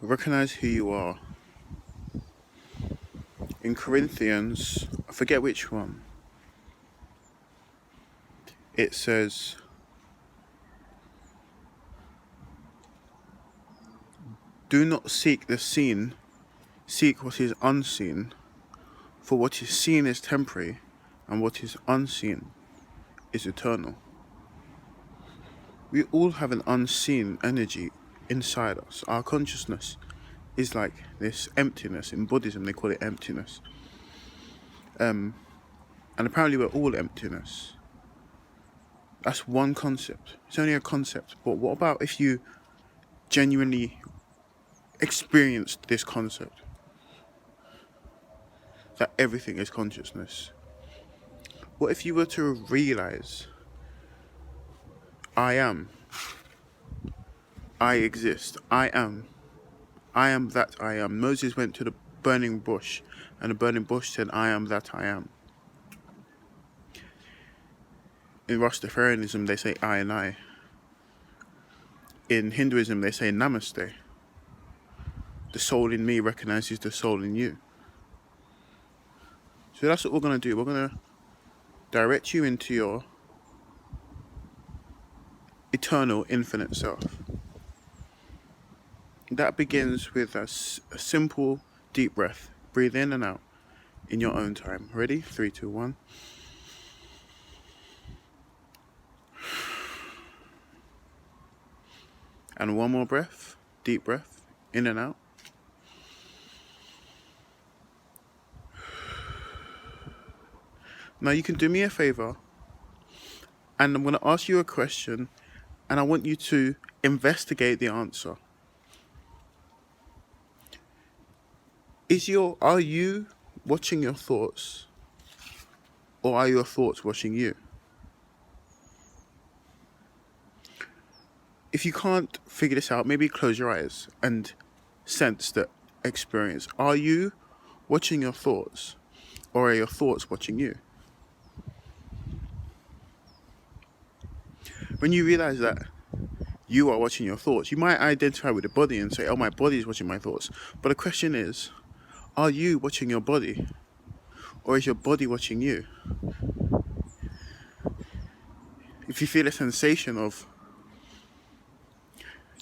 Recognize who you are. In Corinthians, I forget which one, it says, do not seek the seen, seek what is unseen, for what is seen is temporary, and what is unseen is eternal. We all have an unseen energy inside us. Our consciousness is like this emptiness. In Buddhism, they call it emptiness. And apparently we're all emptiness. That's one concept. It's only a concept. But what about if you genuinely experienced this concept? That everything is consciousness. What if you were to realize, I am, I exist, I am that I am. Moses went to the burning bush, and the burning bush said, I am that I am. In Rastafarianism, they say I and I. In Hinduism, they say Namaste. The soul in me recognizes the soul in you. So that's what we're going to do. We're going to direct you into your eternal, infinite self. That begins with a simple, deep breath. Breathe in and out in your own time. Ready? 3, 2, 1. And one more breath. Deep breath. In and out. Now you can do me a favor, and I'm going to ask you a question, and I want you to investigate the answer. Are you watching your thoughts, or are your thoughts watching you? If you can't figure this out, maybe close your eyes and sense the experience. Are you watching your thoughts, or are your thoughts watching you? When you realize that you are watching your thoughts, you might identify with the body and say, oh, my body is watching my thoughts. But the question is, are you watching your body, or is your body watching you? If you feel a sensation of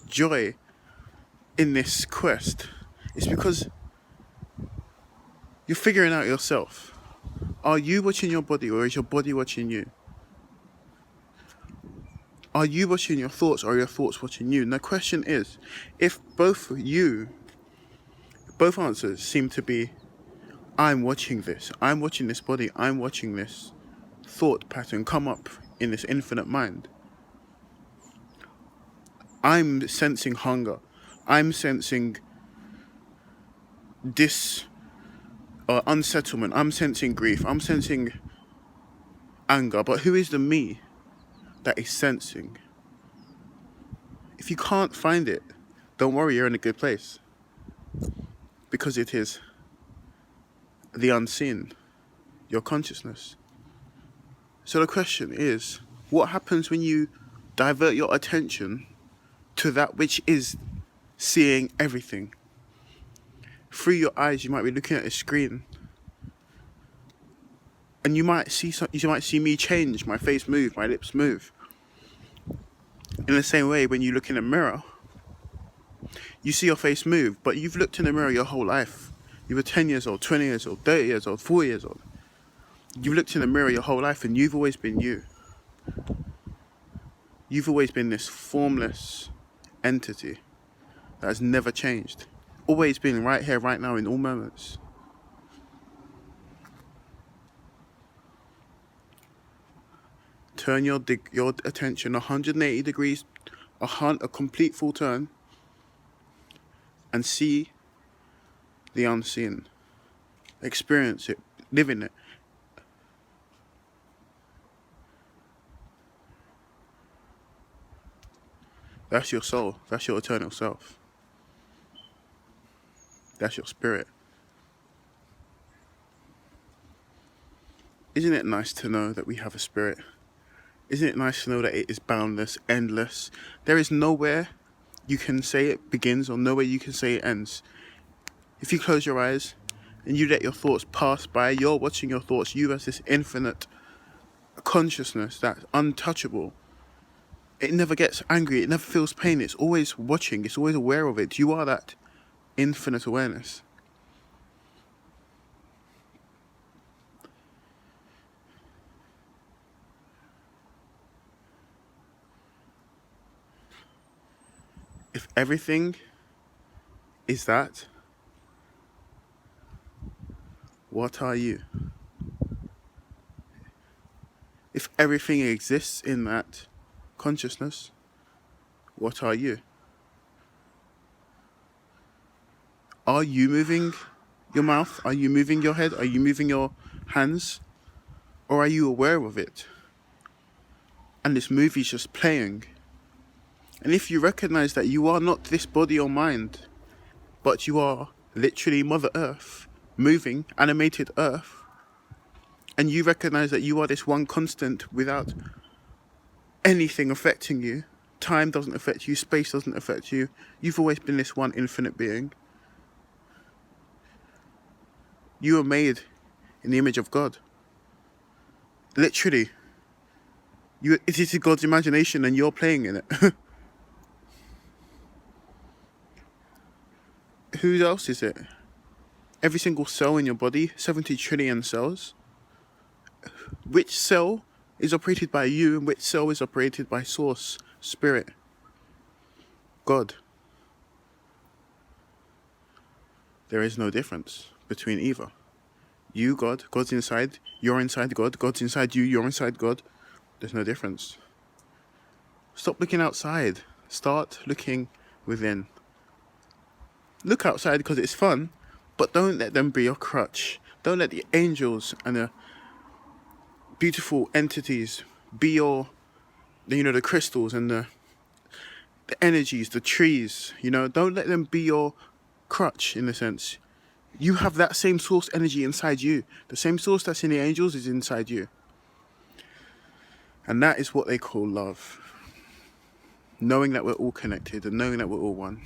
joy in this quest, it's because you're figuring out yourself. Are you watching your body, or is your body watching you? Are you watching your thoughts, or are your thoughts watching you? And the question is, if both answers seem to be, I'm watching this body, I'm watching this thought pattern come up in this infinite mind. I'm sensing hunger. I'm sensing unsettlement. I'm sensing grief. I'm sensing anger. But who is the me that is sensing? If you can't find it, don't worry, you're in a good place. Because it is the unseen, your consciousness. So the question is, what happens when you divert your attention to that which is seeing everything? Through your eyes, you might be looking at a screen, and you might see me change, my face move, my lips move. In the same way, when you look in a mirror, you see your face move, but you've looked in the mirror your whole life. You were 10 years old, 20 years old, 30 years old, 4 years old. You've looked in the mirror your whole life, and you've always been you. You've always been this formless entity that has never changed. Always been right here, right now, in all moments. Turn your attention 180 degrees, a complete full turn, and see the unseen. Experience it, live in it. That's your soul. That's your eternal self. That's your spirit. Isn't it nice to know that we have a spirit? Isn't it nice to know that it is boundless, endless? There is nowhere you can say it begins or no way you can say it ends. If you close your eyes and you let your thoughts pass by, you're watching your thoughts. You as this infinite consciousness that's untouchable. It never gets angry. It never feels pain. It's always watching. It's always aware of it. You are that infinite awareness. If everything is that, what are you? If everything exists in that consciousness, what are you? Are you moving your mouth? Are you moving your head? Are you moving your hands? Or are you aware of it? And this movie's just playing. And if you recognize that you are not this body or mind, but you are literally Mother Earth, moving, animated Earth, and you recognize that you are this one constant without anything affecting you, time doesn't affect you, space doesn't affect you, you've always been this one infinite being. You are made in the image of God. Literally. It is God's imagination and you're playing in it. Who else is it? Every single cell in your body, 70 trillion cells. Which cell is operated by you and which cell is operated by Source, Spirit, God? There is no difference between either. You, God, God's inside, you're inside God, God's inside you, you're inside God. There's no difference. Stop looking outside. Start looking within. Look outside because it's fun, but don't let them be your crutch. Don't let the angels and the beautiful entities be your, the crystals and the energies, the trees, don't let them be your crutch in a sense. You have that same source energy inside you. The same source that's in the angels is inside you. And that is what they call love. Knowing that we're all connected and knowing that we're all one.